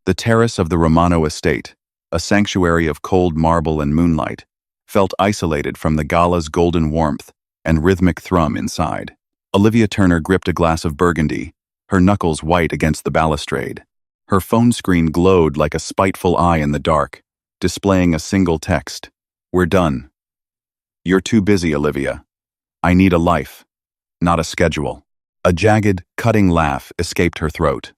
The terrace of the Romano estate, a sanctuary of cold marble and moonlight, felt isolated from the gala's golden warmth and rhythmic thrum inside. Olivia Turner gripped a glass of burgundy, her knuckles white against the balustrade. Her phone screen glowed like a spiteful eye in the dark, displaying a single text. "We're done." "You're too busy, Olivia. I need a life, not a schedule." A jagged, cutting laugh escaped her throat.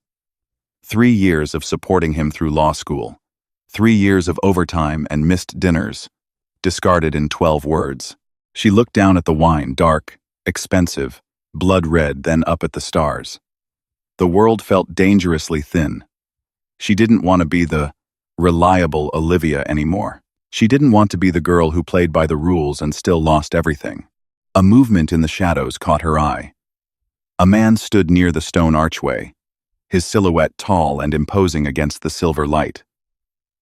3 years of supporting him through law school. 3 years of overtime and missed dinners, discarded in 12 words. She looked down at the wine, dark, expensive, blood red, then up at the stars. The world felt dangerously thin. She didn't want to be the reliable Olivia anymore. She didn't want to be the girl who played by the rules and still lost everything. A movement in the shadows caught her eye. A man stood near the stone archway, his silhouette tall and imposing against the silver light.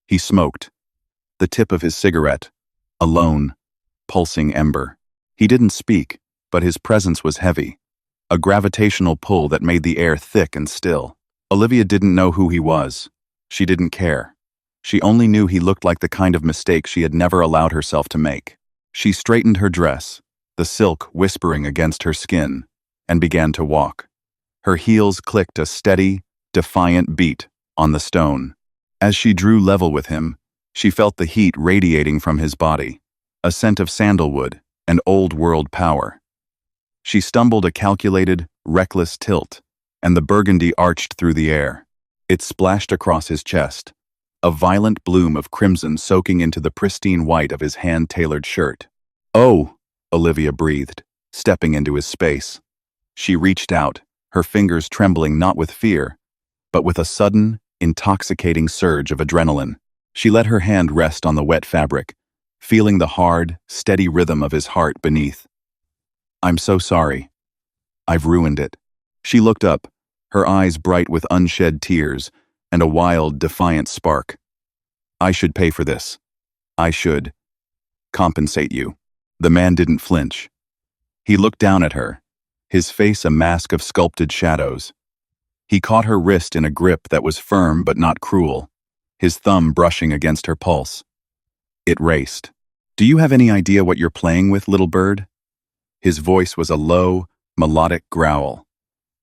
He smoked, the tip of his cigarette, a lone, pulsing ember. He didn't speak, but his presence was heavy, a gravitational pull that made the air thick and still. Olivia didn't know who he was. She didn't care. She only knew he looked like the kind of mistake she had never allowed herself to make. She straightened her dress, the silk whispering against her skin, and began to walk. Her heels clicked a steady, defiant beat on the stone. As she drew level with him, she felt the heat radiating from his body, a scent of sandalwood and old-world power. She stumbled a calculated, reckless tilt, and the burgundy arched through the air. It splashed across his chest, a violent bloom of crimson soaking into the pristine white of his hand-tailored shirt. "Oh," Olivia breathed, stepping into his space. She reached out, her fingers trembling not with fear, but with a sudden, intoxicating surge of adrenaline. She let her hand rest on the wet fabric, feeling the hard, steady rhythm of his heart beneath. "I'm so sorry. I've ruined it." She looked up, her eyes bright with unshed tears and a wild, defiant spark. "I should pay for this. I should compensate you." The man didn't flinch. He looked down at her, his face a mask of sculpted shadows. He caught her wrist in a grip that was firm but not cruel, his thumb brushing against her pulse. It raced. "Do you have any idea what you're playing with, little bird?" His voice was a low, melodic growl,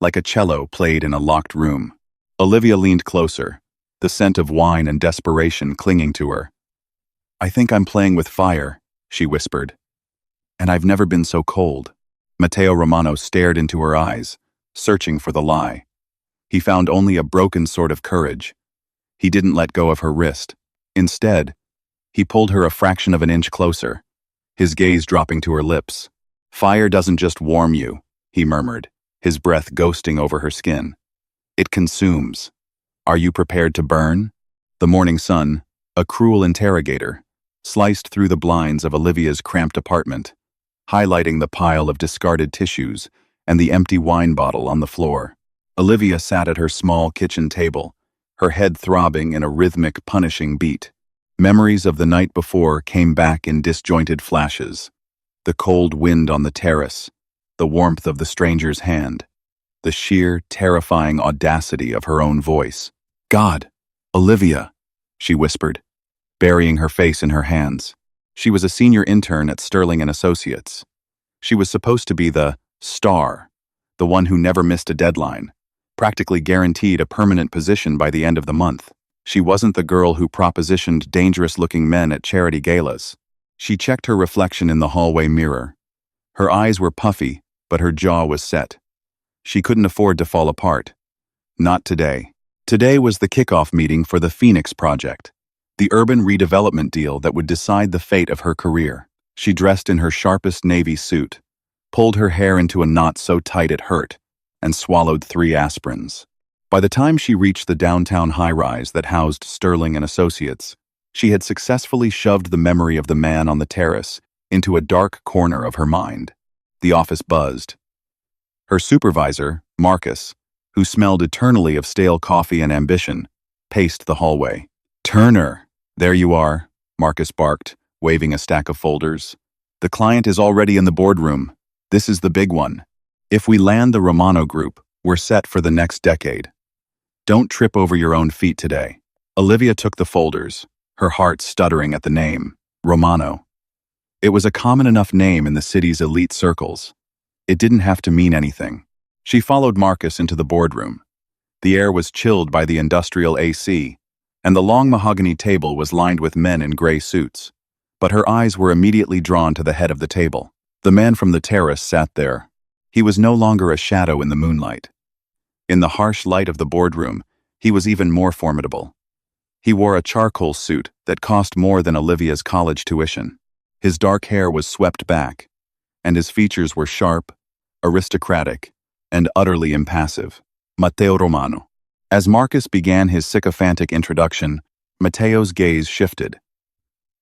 like a cello played in a locked room. Olivia leaned closer, the scent of wine and desperation clinging to her. "I think I'm playing with fire," she whispered. "And I've never been so cold." Matteo Romano stared into her eyes, searching for the lie. He found only a broken sort of courage. He didn't let go of her wrist. Instead, he pulled her a fraction of an inch closer, his gaze dropping to her lips. "Fire doesn't just warm you," he murmured, his breath ghosting over her skin. "It consumes. Are you prepared to burn?" The morning sun, a cruel interrogator, sliced through the blinds of Olivia's cramped apartment, highlighting the pile of discarded tissues and the empty wine bottle on the floor. Olivia sat at her small kitchen table, her head throbbing in a rhythmic, punishing beat. Memories of the night before came back in disjointed flashes. The cold wind on the terrace, the warmth of the stranger's hand, the sheer, terrifying audacity of her own voice. "God, Olivia," she whispered, burying her face in her hands. She was a senior intern at Sterling & Associates. She was supposed to be the star, the one who never missed a deadline, practically guaranteed a permanent position by the end of the month. She wasn't the girl who propositioned dangerous-looking men at charity galas. She checked her reflection in the hallway mirror. Her eyes were puffy, but her jaw was set. She couldn't afford to fall apart. Not today. Today was the kickoff meeting for the Phoenix Project, the urban redevelopment deal that would decide the fate of her career. She dressed in her sharpest navy suit, pulled her hair into a knot so tight it hurt, and swallowed 3 aspirins. By the time she reached the downtown high-rise that housed Sterling & Associates, she had successfully shoved the memory of the man on the terrace into a dark corner of her mind. The office buzzed. Her supervisor, Marcus, who smelled eternally of stale coffee and ambition, paced the hallway. "Turner, there you are," Marcus barked, waving a stack of folders. "The client is already in the boardroom. This is the big one. If we land the Romano Group, we're set for the next decade. Don't trip over your own feet today." Olivia took the folders, her heart stuttering at the name, Romano. It was a common enough name in the city's elite circles. It didn't have to mean anything. She followed Marcus into the boardroom. The air was chilled by the industrial AC, and the long mahogany table was lined with men in gray suits. But her eyes were immediately drawn to the head of the table. The man from the terrace sat there. He was no longer a shadow in the moonlight. In the harsh light of the boardroom, he was even more formidable. He wore a charcoal suit that cost more than Olivia's college tuition. His dark hair was swept back, and his features were sharp, aristocratic, and utterly impassive. Matteo Romano. As Marcus began his sycophantic introduction, Matteo's gaze shifted.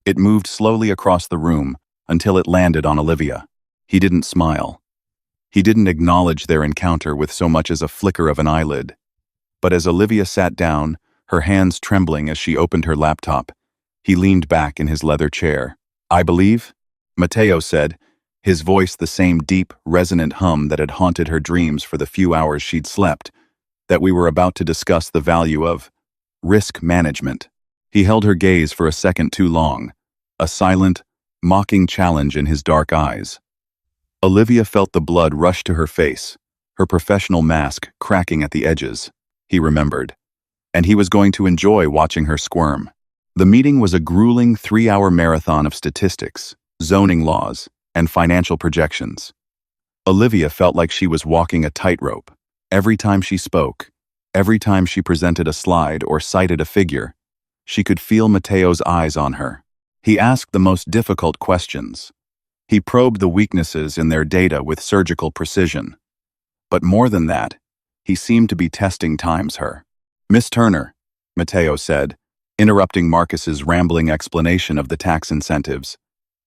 It moved slowly across the room until it landed on Olivia. He didn't smile. He didn't acknowledge their encounter with so much as a flicker of an eyelid. But as Olivia sat down, her hands trembling as she opened her laptop, he leaned back in his leather chair. "I believe," Matteo said, his voice the same deep, resonant hum that had haunted her dreams for the few hours she'd slept, "that we were about to discuss the value of risk management." He held her gaze for a second too long, a silent, mocking challenge in his dark eyes. Olivia felt the blood rush to her face, her professional mask cracking at the edges. He remembered. And he was going to enjoy watching her squirm. The meeting was a grueling 3-hour marathon of statistics, zoning laws, and financial projections. Olivia felt like she was walking a tightrope. Every time she spoke, every time she presented a slide or cited a figure, she could feel Matteo's eyes on her. He asked the most difficult questions. He probed the weaknesses in their data with surgical precision. But more than that, he seemed to be testing times her. "Miss Turner," Matteo said, interrupting Marcus's rambling explanation of the tax incentives,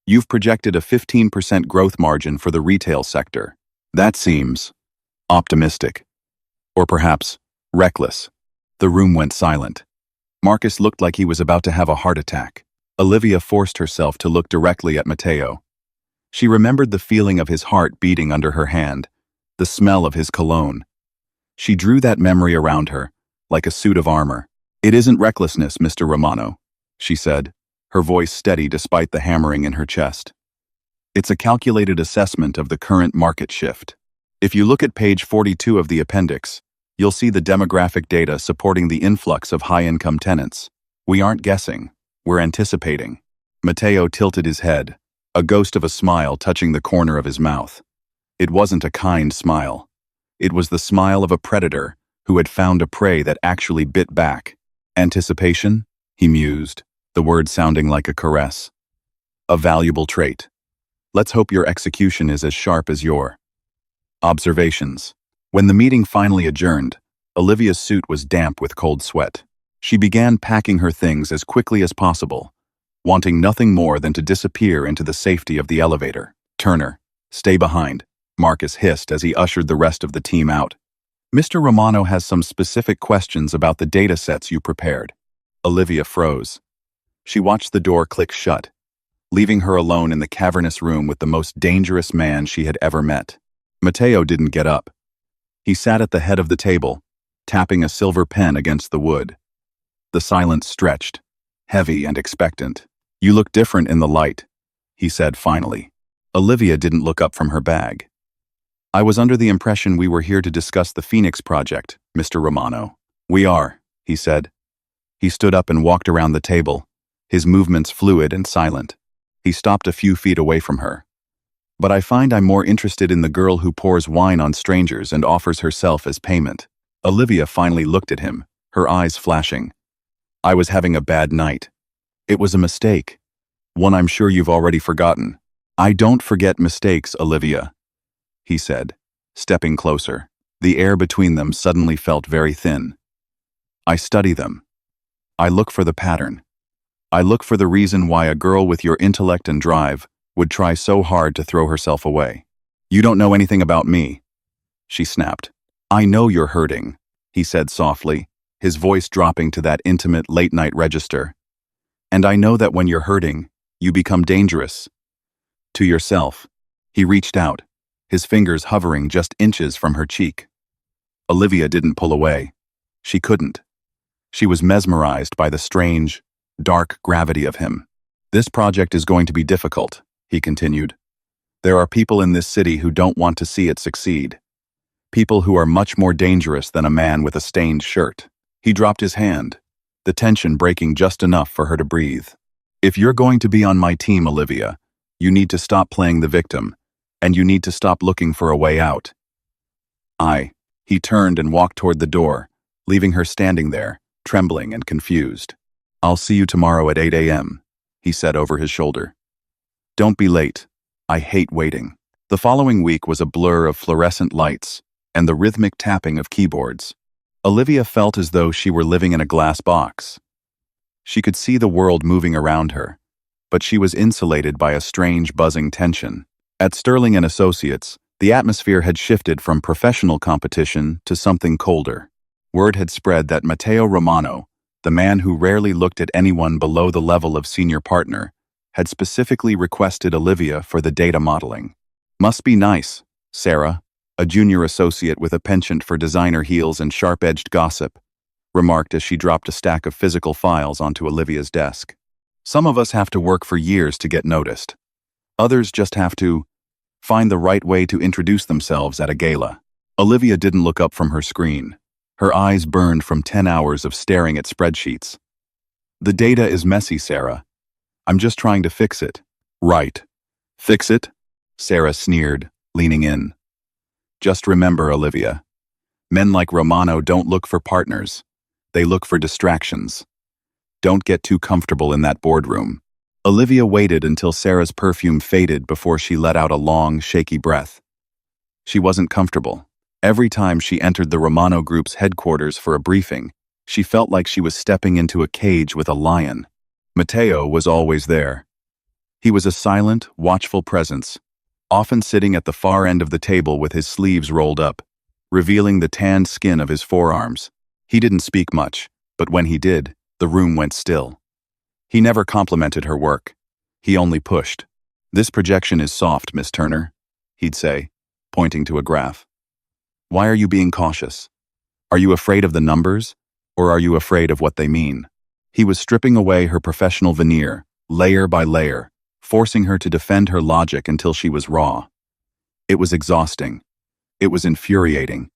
"you've projected a 15% growth margin for the retail sector. That seems optimistic. Or perhaps reckless." The room went silent. Marcus looked like he was about to have a heart attack. Olivia forced herself to look directly at Matteo. She remembered the feeling of his heart beating under her hand, the smell of his cologne. She drew that memory around her, like a suit of armor. "It isn't recklessness, Mr. Romano," she said, her voice steady despite the hammering in her chest. "It's a calculated assessment of the current market shift. If you look at page 42 of the appendix, you'll see the demographic data supporting the influx of high-income tenants. We aren't guessing, we're anticipating." Matteo tilted his head, a ghost of a smile touching the corner of his mouth. It wasn't a kind smile. It was the smile of a predator who had found a prey that actually bit back. "Anticipation?" he mused, the word sounding like a caress. "A valuable trait. Let's hope your execution is as sharp as your observations." When the meeting finally adjourned, Olivia's suit was damp with cold sweat. She began packing her things as quickly as possible, wanting nothing more than to disappear into the safety of the elevator. "Turner, stay behind," Marcus hissed as he ushered the rest of the team out. "Mr. Romano has some specific questions about the data sets you prepared." Olivia froze. She watched the door click shut, leaving her alone in the cavernous room with the most dangerous man she had ever met. Matteo didn't get up. He sat at the head of the table, tapping a silver pen against the wood. The silence stretched, heavy and expectant. "You look different in the light," he said finally. Olivia didn't look up from her bag. "I was under the impression we were here to discuss the Phoenix project, Mr. Romano." "We are," he said. He stood up and walked around the table, his movements fluid and silent. He stopped a few feet away from her. "But I find I'm more interested in the girl who pours wine on strangers and offers herself as payment." Olivia finally looked at him, her eyes flashing. "I was having a bad night. It was a mistake. One I'm sure you've already forgotten." "I don't forget mistakes, Olivia," he said, stepping closer. The air between them suddenly felt very thin. "I study them. I look for the pattern. I look for the reason why a girl with your intellect and drive would try so hard to throw herself away." "You don't know anything about me," she snapped. "I know you're hurting," he said softly, his voice dropping to that intimate late-night register. "And I know that when you're hurting, you become dangerous. To yourself." He reached out, his fingers hovering just inches from her cheek. Olivia didn't pull away. She couldn't. She was mesmerized by the strange, dark gravity of him. "This project is going to be difficult," he continued. "There are people in this city who don't want to see it succeed. People who are much more dangerous than a man with a stained shirt." He dropped his hand, the tension breaking just enough for her to breathe. "If you're going to be on my team, Olivia, you need to stop playing the victim, and you need to stop looking for a way out." He turned and walked toward the door, leaving her standing there, trembling and confused. "I'll see you tomorrow at 8 a.m., he said over his shoulder. "Don't be late. I hate waiting." The following week was a blur of fluorescent lights and the rhythmic tapping of keyboards. Olivia felt as though she were living in a glass box. She could see the world moving around her, but she was insulated by a strange buzzing tension. At Sterling & Associates, the atmosphere had shifted from professional competition to something colder. Word had spread that Matteo Romano, the man who rarely looked at anyone below the level of senior partner, had specifically requested Olivia for the data modeling. "Must be nice, Sarah," a junior associate with a penchant for designer heels and sharp-edged gossip, remarked as she dropped a stack of physical files onto Olivia's desk. "Some of us have to work for years to get noticed. Others just have to find the right way to introduce themselves at a gala." Olivia didn't look up from her screen. Her eyes burned from 10 hours of staring at spreadsheets. "The data is messy, Sarah. I'm just trying to fix it." "Right. Fix it?" Sarah sneered, leaning in. "Just remember, Olivia, men like Romano don't look for partners. They look for distractions. Don't get too comfortable in that boardroom." Olivia waited until Sarah's perfume faded before she let out a long, shaky breath. She wasn't comfortable. Every time she entered the Romano Group's headquarters for a briefing, she felt like she was stepping into a cage with a lion. Matteo was always there. He was a silent, watchful presence, often sitting at the far end of the table with his sleeves rolled up, revealing the tanned skin of his forearms. He didn't speak much, but when he did, the room went still. He never complimented her work. He only pushed. "This projection is soft, Miss Turner," he'd say, pointing to a graph. "Why are you being cautious? Are you afraid of the numbers, or are you afraid of what they mean?" He was stripping away her professional veneer, layer by layer, forcing her to defend her logic until she was raw. It was exhausting. It was infuriating.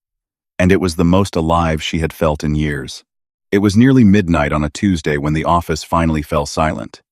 And it was the most alive she had felt in years. It was nearly midnight on a Tuesday when the office finally fell silent.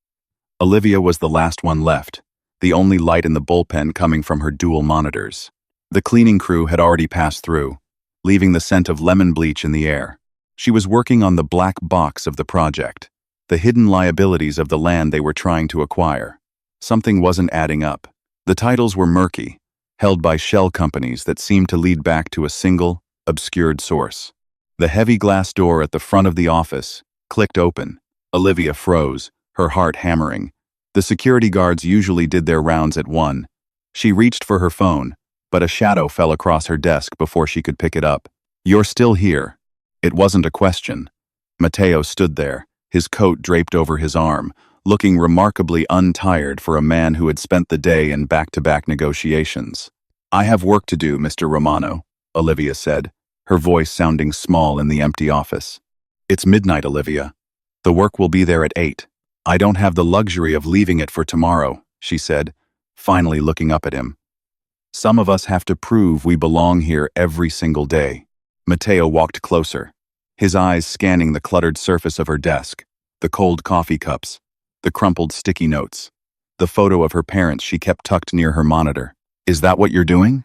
Olivia was the last one left, the only light in the bullpen coming from her dual monitors. The cleaning crew had already passed through, leaving the scent of lemon bleach in the air. She was working on the black box of the project, the hidden liabilities of the land they were trying to acquire. Something wasn't adding up. The titles were murky, held by shell companies that seemed to lead back to a single, obscured source. The heavy glass door at the front of the office clicked open. Olivia froze, her heart hammering. The security guards usually did their rounds at 1. She reached for her phone, but a shadow fell across her desk before she could pick it up. "You're still here." It wasn't a question. Matteo stood there, his coat draped over his arm, looking remarkably untired for a man who had spent the day in back-to-back negotiations. "I have work to do, Mr. Romano," Olivia said, her voice sounding small in the empty office. "It's midnight, Olivia. The work will be there at 8. "I don't have the luxury of leaving it for tomorrow," she said, finally looking up at him. "Some of us have to prove we belong here every single day." Matteo walked closer, his eyes scanning the cluttered surface of her desk, the cold coffee cups, the crumpled sticky notes, the photo of her parents she kept tucked near her monitor. "Is that what you're doing?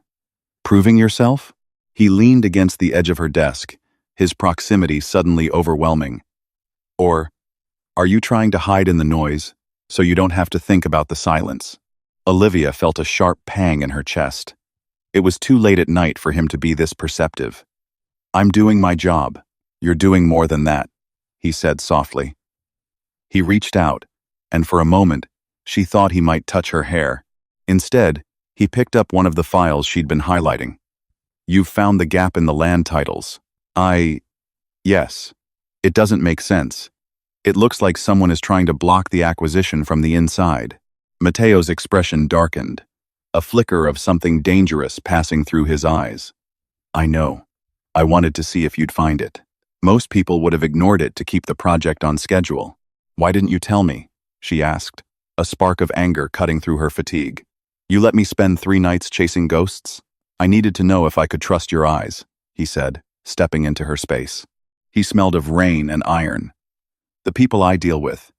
Proving yourself?" He leaned against the edge of her desk, his proximity suddenly overwhelming. "Or are you trying to hide in the noise so you don't have to think about the silence?" Olivia felt a sharp pang in her chest. It was too late at night for him to be this perceptive. "I'm doing my job. You're doing more than that," he said softly. He reached out, and for a moment, she thought he might touch her hair. Instead, he picked up one of the files she'd been highlighting. "You've found the gap in the land titles." Yes. It doesn't make sense. It looks like someone is trying to block the acquisition from the inside." Matteo's expression darkened, a flicker of something dangerous passing through his eyes. "I know. I wanted to see if you'd find it." Most people would have ignored it to keep the project on schedule. "Why didn't you tell me?" she asked, a spark of anger cutting through her fatigue. "You let me spend 3 nights chasing ghosts? I needed to know if I could trust your eyes," he said, stepping into her space. He smelled of rain and iron. "The people I deal with,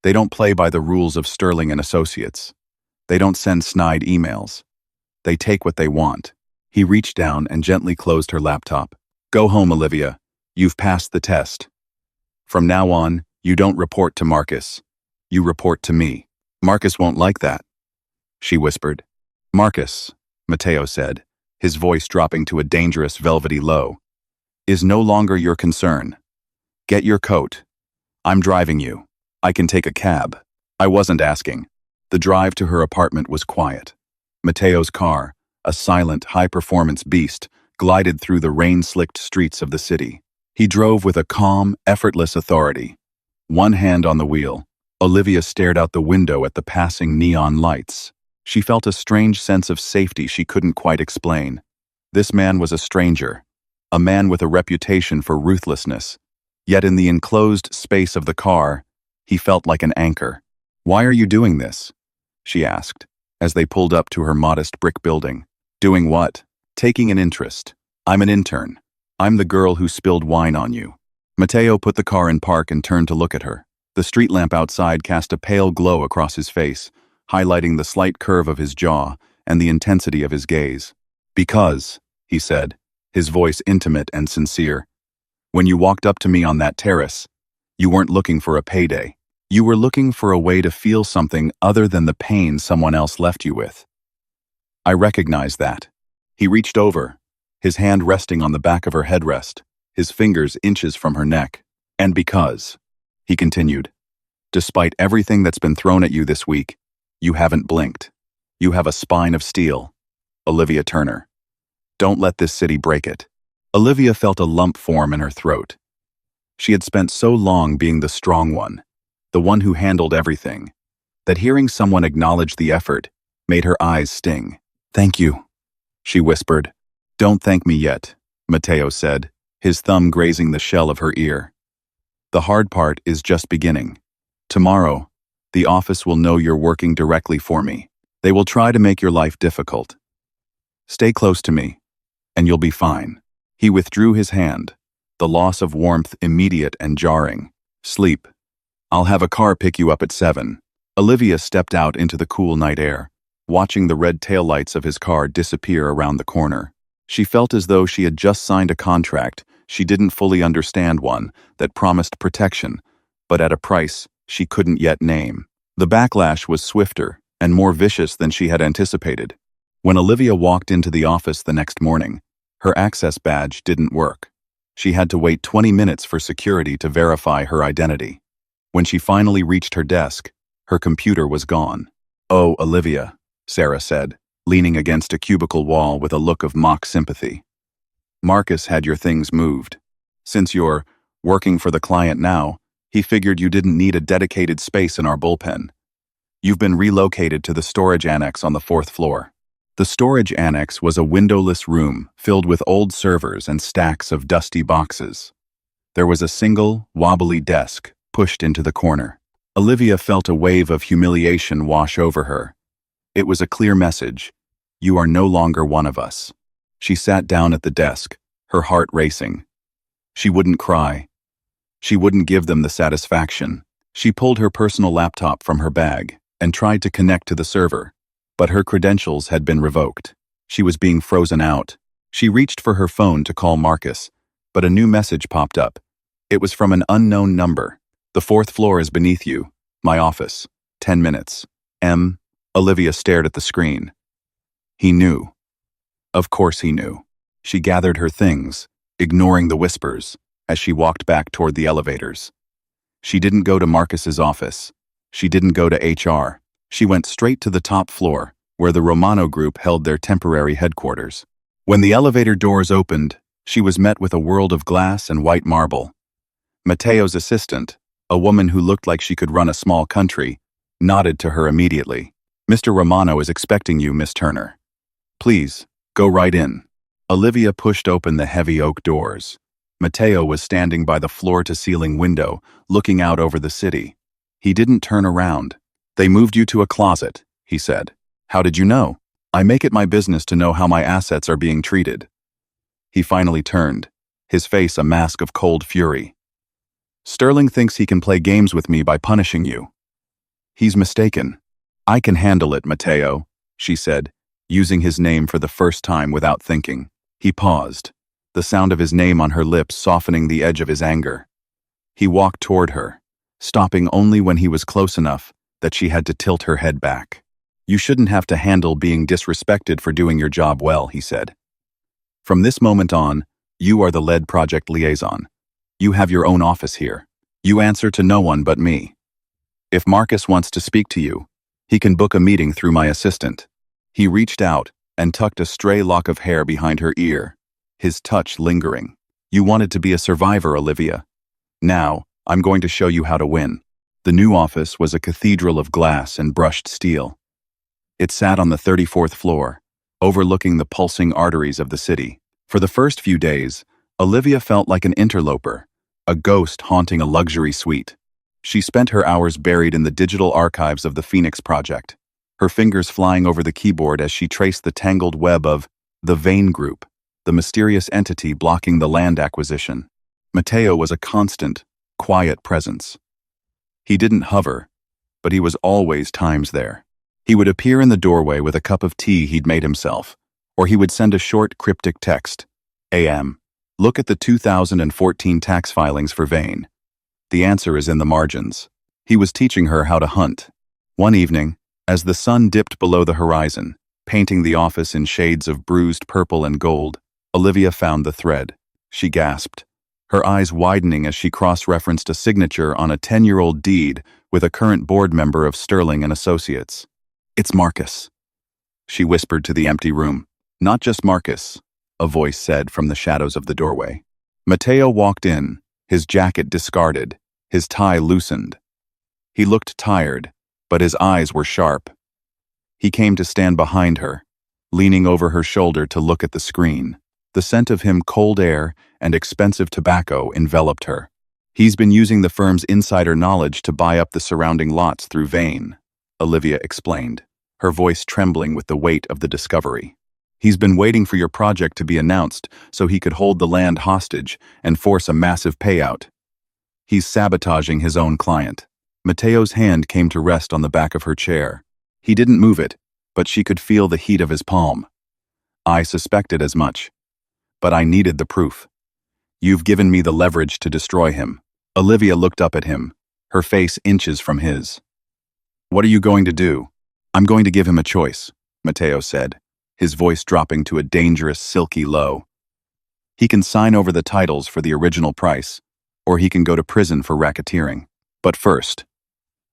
they don't play by the rules of Sterling and Associates. They don't send snide emails. They take what they want." He reached down and gently closed her laptop. "Go home, Olivia. You've passed the test. From now on, you don't report to Marcus. You report to me." "Marcus won't like that," she whispered. "Marcus," Matteo said, his voice dropping to a dangerous velvety low, "is no longer your concern. Get your coat. I'm driving you. I can take a cab." I wasn't asking. The drive to her apartment was quiet. Matteo's car, a silent, high-performance beast, glided through the rain-slicked streets of the city. He drove with a calm, effortless authority. One hand on the wheel, Olivia stared out the window at the passing neon lights. She felt a strange sense of safety she couldn't quite explain. This man was a stranger, a man with a reputation for ruthlessness. Yet in the enclosed space of the car, he felt like an anchor. "Why are you doing this?" she asked, as they pulled up to her modest brick building. "Doing what?" "Taking an interest. I'm an intern. I'm the girl who spilled wine on you." Matteo put the car in park and turned to look at her. The street lamp outside cast a pale glow across his face, highlighting the slight curve of his jaw and the intensity of his gaze. "Because," he said, his voice intimate and sincere, "when you walked up to me on that terrace, you weren't looking for a payday. You were looking for a way to feel something other than the pain someone else left you with. I recognized that." He reached over, his hand resting on the back of her headrest, his fingers inches from her neck. "And because," he continued, "despite everything that's been thrown at you this week, you haven't blinked. You have a spine of steel. Olivia Turner. Don't let this city break it." Olivia felt a lump form in her throat. She had spent so long being the strong one, the one who handled everything, that hearing someone acknowledge the effort made her eyes sting. "Thank you," she whispered. "Don't thank me yet," Matteo said, his thumb grazing the shell of her ear. "The hard part is just beginning. Tomorrow, the office will know you're working directly for me. They will try to make your life difficult. Stay close to me, and you'll be fine." He withdrew his hand, the loss of warmth immediate and jarring. "Sleep. I'll have a car pick you up at 7. Olivia stepped out into the cool night air, watching the red taillights of his car disappear around the corner. She felt as though she had just signed a contract she didn't fully understand, one that promised protection, but at a price she couldn't yet name. The backlash was swifter and more vicious than she had anticipated. When Olivia walked into the office the next morning, her access badge didn't work. She had to wait 20 minutes for security to verify her identity. When she finally reached her desk, her computer was gone. "Oh, Olivia," Sarah said, leaning against a cubicle wall with a look of mock sympathy. "Marcus had your things moved. Since you're working for the client now, he figured you didn't need a dedicated space in our bullpen. You've been relocated to the storage annex on the 4th floor." The storage annex was a windowless room filled with old servers and stacks of dusty boxes. There was a single, wobbly desk pushed into the corner. Olivia felt a wave of humiliation wash over her. It was a clear message. You are no longer one of us. She sat down at the desk, her heart racing. She wouldn't cry. She wouldn't give them the satisfaction. She pulled her personal laptop from her bag and tried to connect to the server, but her credentials had been revoked. She was being frozen out. She reached for her phone to call Marcus, but a new message popped up. It was from an unknown number. "The 4th floor is beneath you. My office. 10 minutes. M." Olivia stared at the screen. He knew. Of course he knew. She gathered her things, ignoring the whispers, as she walked back toward the elevators. She didn't go to Marcus's office. She didn't go to HR. She went straight to the top floor, where the Romano group held their temporary headquarters. When the elevator doors opened, she was met with a world of glass and white marble. Matteo's assistant, a woman who looked like she could run a small country, nodded to her immediately. "Mr. Romano is expecting you, Miss Turner. Please, go right in." Olivia pushed open the heavy oak doors. Matteo was standing by the floor-to-ceiling window, looking out over the city. He didn't turn around. "They moved you to a closet," he said. "How did you know?" "I make it my business to know how my assets are being treated." He finally turned, his face a mask of cold fury. "Sterling thinks he can play games with me by punishing you." "He's mistaken. I can handle it, Matteo," she said, using his name for the first time without thinking. He paused, the sound of his name on her lips softening the edge of his anger. He walked toward her, stopping only when he was close enough that she had to tilt her head back. "You shouldn't have to handle being disrespected for doing your job well," he said. "From this moment on, you are the lead project liaison. You have your own office here. You answer to no one but me. If Marcus wants to speak to you, he can book a meeting through my assistant." He reached out and tucked a stray lock of hair behind her ear, his touch lingering. "You wanted to be a survivor, Olivia. Now, I'm going to show you how to win." The new office was a cathedral of glass and brushed steel. It sat on the 34th floor, overlooking the pulsing arteries of the city. For the first few days, Olivia felt like an interloper, a ghost haunting a luxury suite. She spent her hours buried in the digital archives of the Phoenix Project, her fingers flying over the keyboard as she traced the tangled web of the Vane Group, the mysterious entity blocking the land acquisition. Matteo was a constant, quiet presence. He didn't hover, but he was always times there. He would appear in the doorway with a cup of tea he'd made himself, or he would send a short, cryptic text. "AM. Look at the 2014 tax filings for Vane. The answer is in the margins." He was teaching her how to hunt. One evening, as the sun dipped below the horizon, painting the office in shades of bruised purple and gold, Olivia found the thread. She gasped, her eyes widening as she cross-referenced a signature on a 10-year-old deed with a current board member of Sterling and Associates. "It's Marcus," she whispered to the empty room. "Not just Marcus," a voice said from the shadows of the doorway. Matteo walked in, his jacket discarded, his tie loosened. He looked tired, but his eyes were sharp. He came to stand behind her, leaning over her shoulder to look at the screen. The scent of him, cold air and expensive tobacco, enveloped her. "He's been using the firm's insider knowledge to buy up the surrounding lots through Vane," Olivia explained, her voice trembling with the weight of the discovery. "He's been waiting for your project to be announced so he could hold the land hostage and force a massive payout. He's sabotaging his own client." Matteo's hand came to rest on the back of her chair. He didn't move it, but she could feel the heat of his palm. "I suspected as much. But I needed the proof. You've given me the leverage to destroy him." Olivia looked up at him, her face inches from his. "What are you going to do?" "I'm going to give him a choice," Matteo said, his voice dropping to a dangerous, silky low. "He can sign over the titles for the original price, or he can go to prison for racketeering. But first,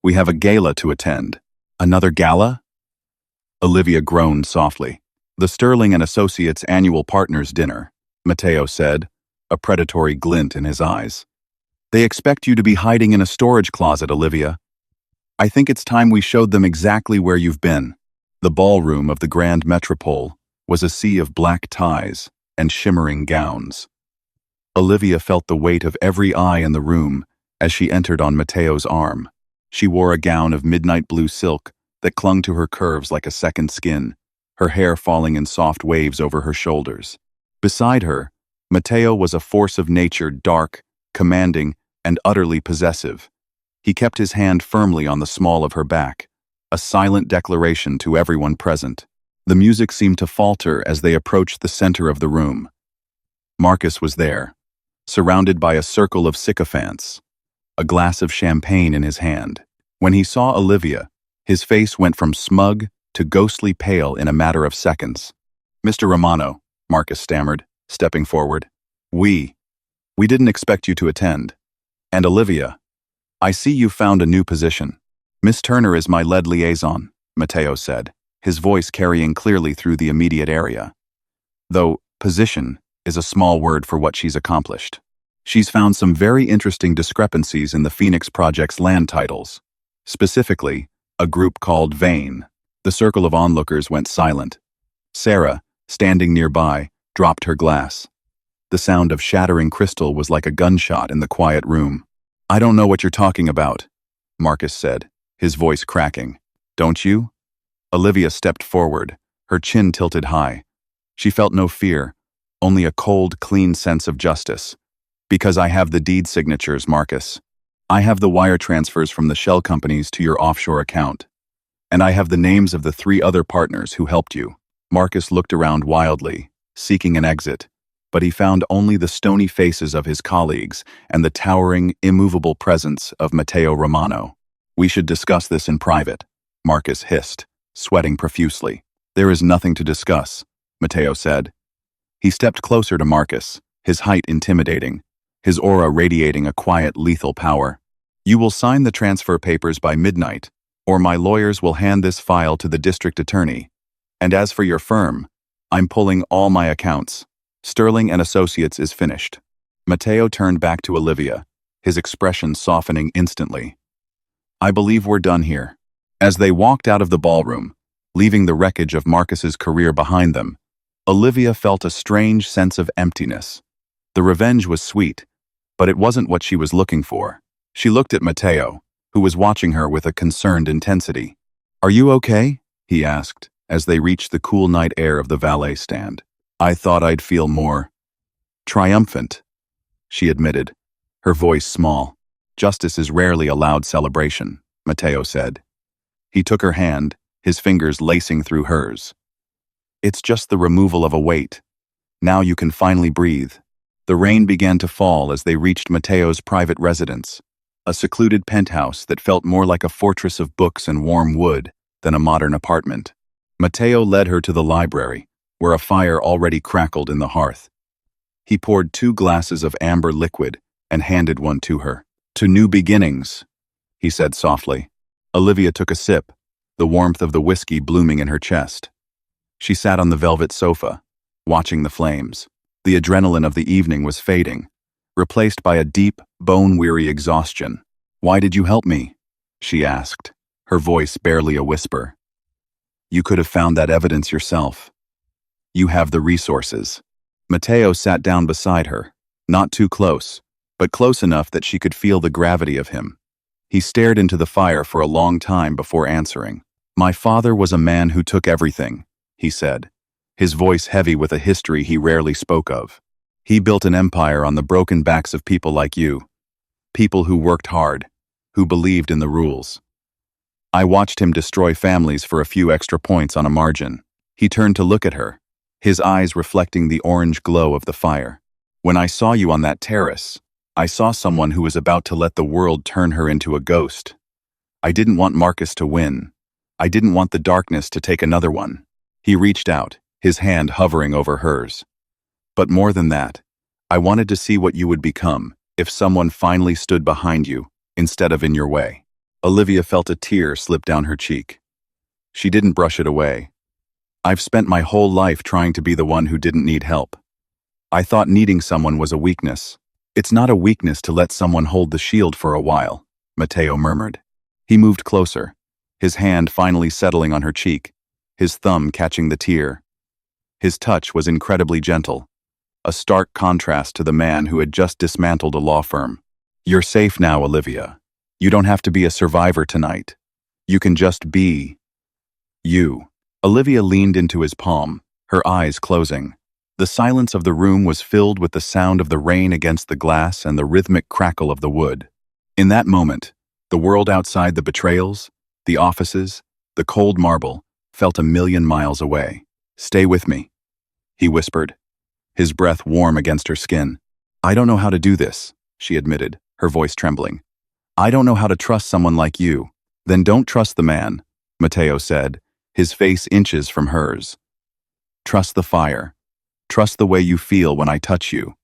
we have a gala to attend." "Another gala?" Olivia groaned softly. "The Sterling and Associates annual partners dinner," Matteo said, a predatory glint in his eyes. "They expect you to be hiding in a storage closet, Olivia. I think it's time we showed them exactly where you've been." The ballroom of the Grand Metropole was a sea of black ties and shimmering gowns. Olivia felt the weight of every eye in the room as she entered on Matteo's arm. She wore a gown of midnight blue silk that clung to her curves like a second skin, her hair falling in soft waves over her shoulders. Beside her, Matteo was a force of nature, dark, commanding, and utterly possessive. He kept his hand firmly on the small of her back, a silent declaration to everyone present. The music seemed to falter as they approached the center of the room. Marcus was there, surrounded by a circle of sycophants, a glass of champagne in his hand. When he saw Olivia, his face went from smug to ghostly pale in a matter of seconds. "Mr. Romano," Marcus stammered, stepping forward. We didn't expect you to attend. And Olivia, I see you found a new position." "Miss Turner is my lead liaison," Matteo said, his voice carrying clearly through the immediate area. "Though position is a small word for what she's accomplished. She's found some very interesting discrepancies in the Phoenix Project's land titles. Specifically, a group called Vane." The circle of onlookers went silent. Sarah, standing nearby, dropped her glass. The sound of shattering crystal was like a gunshot in the quiet room. "I don't know what you're talking about," Marcus said, his voice cracking. "Don't you?" Olivia stepped forward, her chin tilted high. She felt no fear, only a cold, clean sense of justice. "Because I have the deed signatures, Marcus. I have the wire transfers from the shell companies to your offshore account. And I have the names of the 3 other partners who helped you." Marcus looked around wildly, seeking an exit, but he found only the stony faces of his colleagues and the towering, immovable presence of Matteo Romano. "We should discuss this in private," Marcus hissed, sweating profusely. "There is nothing to discuss," Matteo said. He stepped closer to Marcus, his height intimidating, his aura radiating a quiet, lethal power. "You will sign the transfer papers by midnight, or my lawyers will hand this file to the district attorney. And as for your firm, I'm pulling all my accounts. Sterling and Associates is finished." Matteo turned back to Olivia, his expression softening instantly. "I believe we're done here." As they walked out of the ballroom, leaving the wreckage of Marcus's career behind them, Olivia felt a strange sense of emptiness. The revenge was sweet, but it wasn't what she was looking for. She looked at Matteo, who was watching her with a concerned intensity. "Are you okay?" he asked, as they reached the cool night air of the valet stand. "I thought I'd feel more triumphant," she admitted, her voice small. "Justice is rarely a loud celebration," Matteo said. He took her hand, his fingers lacing through hers. "It's just the removal of a weight. Now you can finally breathe." The rain began to fall as they reached Matteo's private residence, a secluded penthouse that felt more like a fortress of books and warm wood than a modern apartment. Matteo led her to the library, where a fire already crackled in the hearth. He poured 2 glasses of amber liquid and handed one to her. "To new beginnings," he said softly. Olivia took a sip, the warmth of the whiskey blooming in her chest. She sat on the velvet sofa, watching the flames. The adrenaline of the evening was fading, replaced by a deep, bone-weary exhaustion. "Why did you help me?" she asked, her voice barely a whisper. "You could have found that evidence yourself. You have the resources." Matteo sat down beside her, not too close, but close enough that she could feel the gravity of him. He stared into the fire for a long time before answering. "My father was a man who took everything," he said, his voice heavy with a history he rarely spoke of. "He built an empire on the broken backs of people like you. People who worked hard, who believed in the rules. I watched him destroy families for a few extra points on a margin." He turned to look at her, his eyes reflecting the orange glow of the fire. "When I saw you on that terrace, I saw someone who was about to let the world turn her into a ghost. I didn't want Marcus to win. I didn't want the darkness to take another one." He reached out, his hand hovering over hers. "But more than that, I wanted to see what you would become if someone finally stood behind you instead of in your way." Olivia felt a tear slip down her cheek. She didn't brush it away. "I've spent my whole life trying to be the one who didn't need help. I thought needing someone was a weakness." "It's not a weakness to let someone hold the shield for a while," Matteo murmured. He moved closer, his hand finally settling on her cheek, his thumb catching the tear. His touch was incredibly gentle, a stark contrast to the man who had just dismantled a law firm. "You're safe now, Olivia. You don't have to be a survivor tonight. You can just be you." Olivia leaned into his palm, her eyes closing. The silence of the room was filled with the sound of the rain against the glass and the rhythmic crackle of the wood. In that moment, the world outside the betrayals, the offices, the cold marble, felt a million miles away. "Stay with me," he whispered, his breath warm against her skin. "I don't know how to do this," she admitted, her voice trembling. "I don't know how to trust someone like you." "Then don't trust the man," Matteo said, his face inches from hers. "Trust the fire. Trust the way you feel when I touch you.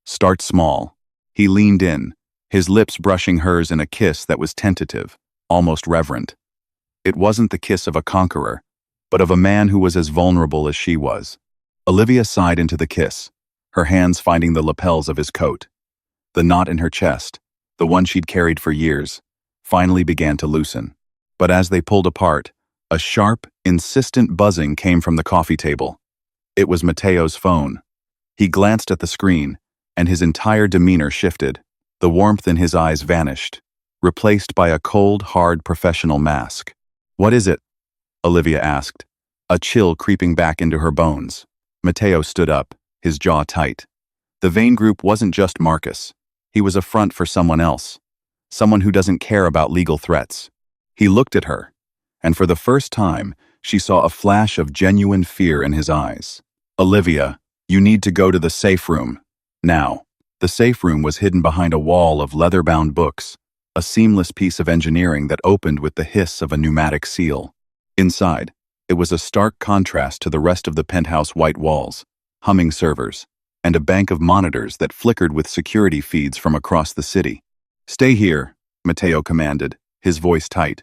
Start small." He leaned in, his lips brushing hers in a kiss that was tentative, almost reverent. It wasn't the kiss of a conqueror, but of a man who was as vulnerable as she was. Olivia sighed into the kiss, her hands finding the lapels of his coat. The knot in her chest, the one she'd carried for years, finally began to loosen. But as they pulled apart, a sharp, insistent buzzing came from the coffee table. It was Matteo's phone. He glanced at the screen, and his entire demeanor shifted. The warmth in his eyes vanished, replaced by a cold, hard professional mask. "What is it?" Olivia asked, a chill creeping back into her bones. Matteo stood up, his jaw tight. The Vane Group wasn't just Marcus. He was a front for someone else, someone who doesn't care about legal threats. He looked at her, and for the first time, she saw a flash of genuine fear in his eyes. "Olivia, you need to go to the safe room. Now." The safe room was hidden behind a wall of leather-bound books, a seamless piece of engineering that opened with the hiss of a pneumatic seal. Inside, it was a stark contrast to the rest of the penthouse white walls, humming servers, and a bank of monitors that flickered with security feeds from across the city. "Stay here," Matteo commanded, his voice tight.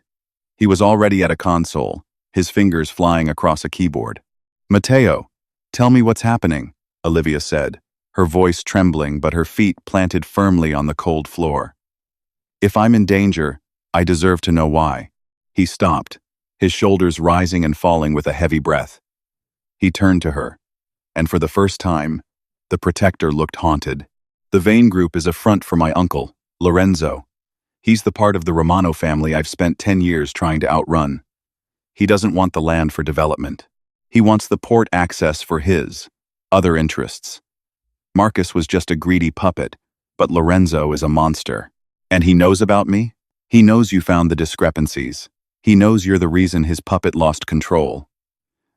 He was already at a console, his fingers flying across a keyboard. "Matteo, tell me what's happening," Olivia said, her voice trembling but her feet planted firmly on the cold floor. "If I'm in danger, I deserve to know why." He stopped, his shoulders rising and falling with a heavy breath. He turned to her, and for the first time, the protector looked haunted. "The Vane Group is a front for my uncle, Lorenzo. He's the part of the Romano family I've spent 10 years trying to outrun. He doesn't want the land for development. He wants the port access for his other interests. Marcus was just a greedy puppet, but Lorenzo is a monster. And he knows about me? He knows you found the discrepancies. He knows you're the reason his puppet lost control."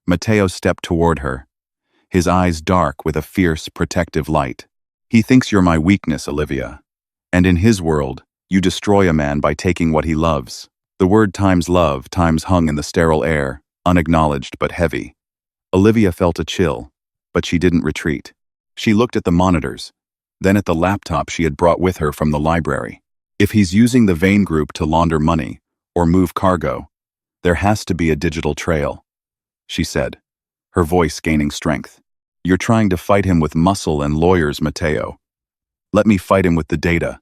Matteo stepped toward her, his eyes dark with a fierce, protective light. "He thinks you're my weakness, Olivia. And in his world, you destroy a man by taking what he loves." The word times love times hung in the sterile air, unacknowledged but heavy. Olivia felt a chill, but she didn't retreat. She looked at the monitors, then at the laptop she had brought with her from the library. If he's using the Vane Group to launder money or move cargo, there has to be a digital trail, she said, her voice gaining strength. "You're trying to fight him with muscle and lawyers, Matteo. Let me fight him with the data.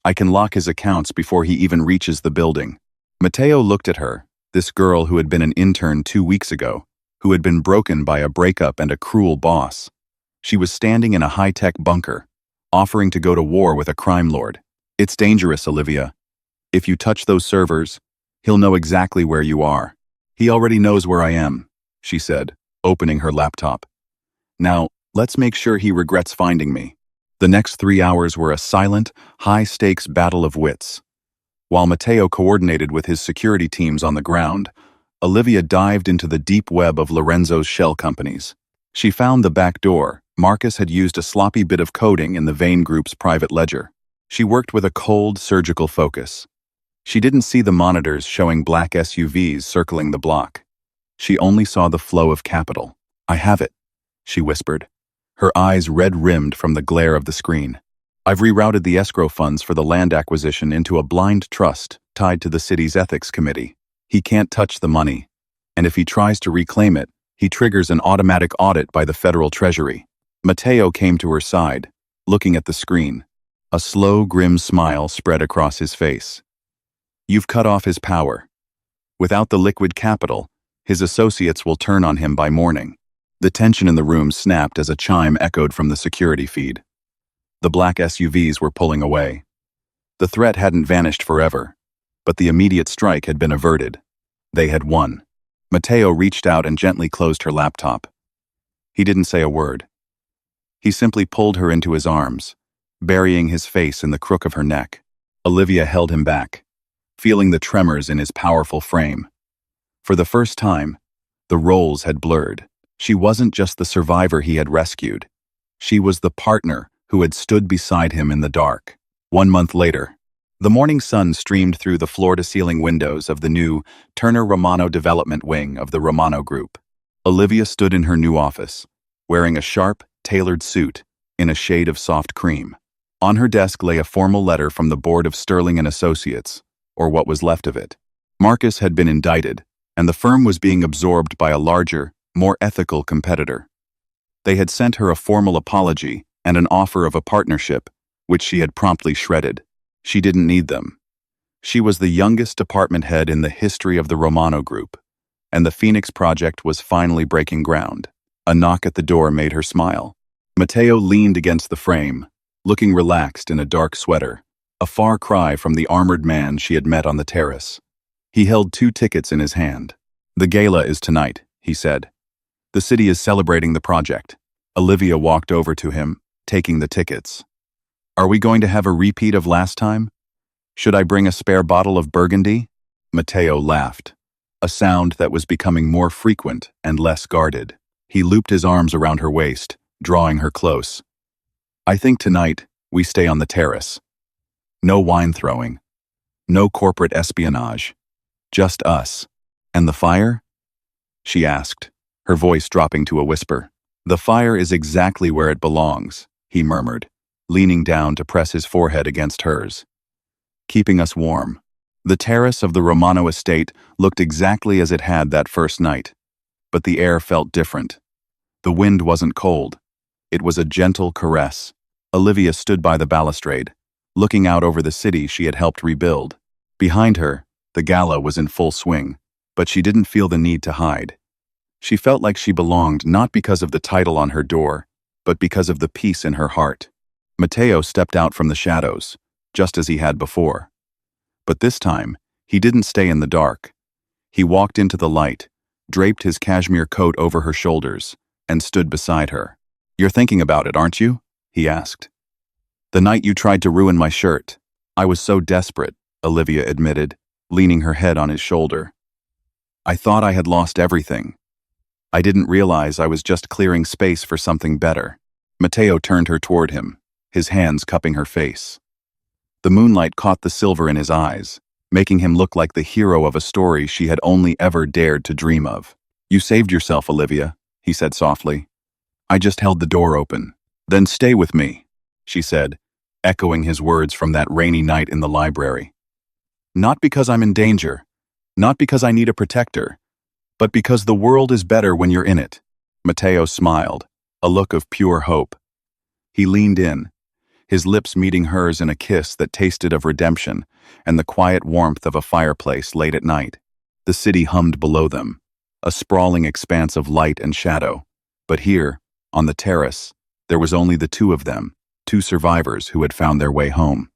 I can lock his accounts before he even reaches the building." Matteo looked at her, this girl who had been an intern 2 weeks ago, who had been broken by a breakup and a cruel boss. She was standing in a high-tech bunker, offering to go to war with a crime lord. "It's dangerous, Olivia. If you touch those servers, he'll know exactly where you are." "He already knows where I am," she said, opening her laptop. "Now, let's make sure he regrets finding me." The next 3 hours were a silent, high-stakes battle of wits. While Matteo coordinated with his security teams on the ground, Olivia dived into the deep web of Lorenzo's shell companies. She found the back door. Marcus had used a sloppy bit of coding in the Vane Group's private ledger. She worked with a cold, surgical focus. She didn't see the monitors showing black SUVs circling the block. She only saw the flow of capital. "I have it," she whispered, her eyes red-rimmed from the glare of the screen. "I've rerouted the escrow funds for the land acquisition into a blind trust tied to the city's ethics committee. He can't touch the money, and if he tries to reclaim it, he triggers an automatic audit by the federal treasury." Matteo came to her side, looking at the screen. A slow, grim smile spread across his face. "You've cut off his power. Without the liquid capital, his associates will turn on him by morning." The tension in the room snapped as a chime echoed from the security feed. The black SUVs were pulling away. The threat hadn't vanished forever, but the immediate strike had been averted. They had won. Matteo reached out and gently closed her laptop. He didn't say a word. He simply pulled her into his arms, burying his face in the crook of her neck. Olivia held him back, feeling the tremors in his powerful frame. For the first time, the roles had blurred. She wasn't just the survivor he had rescued. She was the partner who had stood beside him in the dark. 1 month later, the morning sun streamed through the floor-to-ceiling windows of the new Turner Romano development wing of the Romano Group. Olivia stood in her new office, wearing a sharp, tailored suit in a shade of soft cream. On her desk lay a formal letter from the board of Sterling and Associates, or what was left of it. Marcus had been indicted, and the firm was being absorbed by a larger, more ethical competitor. They had sent her a formal apology and an offer of a partnership, which she had promptly shredded. She didn't need them. She was the youngest department head in the history of the Romano Group, and the Phoenix project was finally breaking ground. A knock at the door made her smile. Matteo leaned against the frame, looking relaxed in a dark sweater, a far cry from the armored man she had met on the terrace. He held 2 tickets in his hand. "The gala is tonight," he said. "The city is celebrating the project." Olivia walked over to him, taking the tickets. "Are we going to have a repeat of last time? Should I bring a spare bottle of Burgundy?" Matteo laughed, a sound that was becoming more frequent and less guarded. He looped his arms around her waist, drawing her close. "I think tonight we stay on the terrace. No wine throwing. No corporate espionage. Just us. And the fire?" she asked, her voice dropping to a whisper. "The fire is exactly where it belongs," he murmured, leaning down to press his forehead against hers. "Keeping us warm." The terrace of the Romano estate looked exactly as it had that first night, but the air felt different. The wind wasn't cold. It was a gentle caress. Olivia stood by the balustrade, looking out over the city she had helped rebuild. Behind her, the gala was in full swing, but she didn't feel the need to hide. She felt like she belonged not because of the title on her door, but because of the peace in her heart. Matteo stepped out from the shadows, just as he had before. But this time, he didn't stay in the dark. He walked into the light, draped his cashmere coat over her shoulders, and stood beside her. "You're thinking about it, aren't you?" he asked. "The night you tried to ruin my shirt. I was so desperate," Olivia admitted, leaning her head on his shoulder. "I thought I had lost everything. I didn't realize I was just clearing space for something better." Matteo turned her toward him, his hands cupping her face. The moonlight caught the silver in his eyes, making him look like the hero of a story she had only ever dared to dream of. "You saved yourself, Olivia," he said softly. "I just held the door open." "Then stay with me," she said, echoing his words from that rainy night in the library. "Not because I'm in danger, not because I need a protector, but because the world is better when you're in it." Matteo smiled, a look of pure hope. He leaned in, his lips meeting hers in a kiss that tasted of redemption and the quiet warmth of a fireplace late at night. The city hummed below them, a sprawling expanse of light and shadow. But here, on the terrace, there was only the 2 of them, 2 survivors who had found their way home.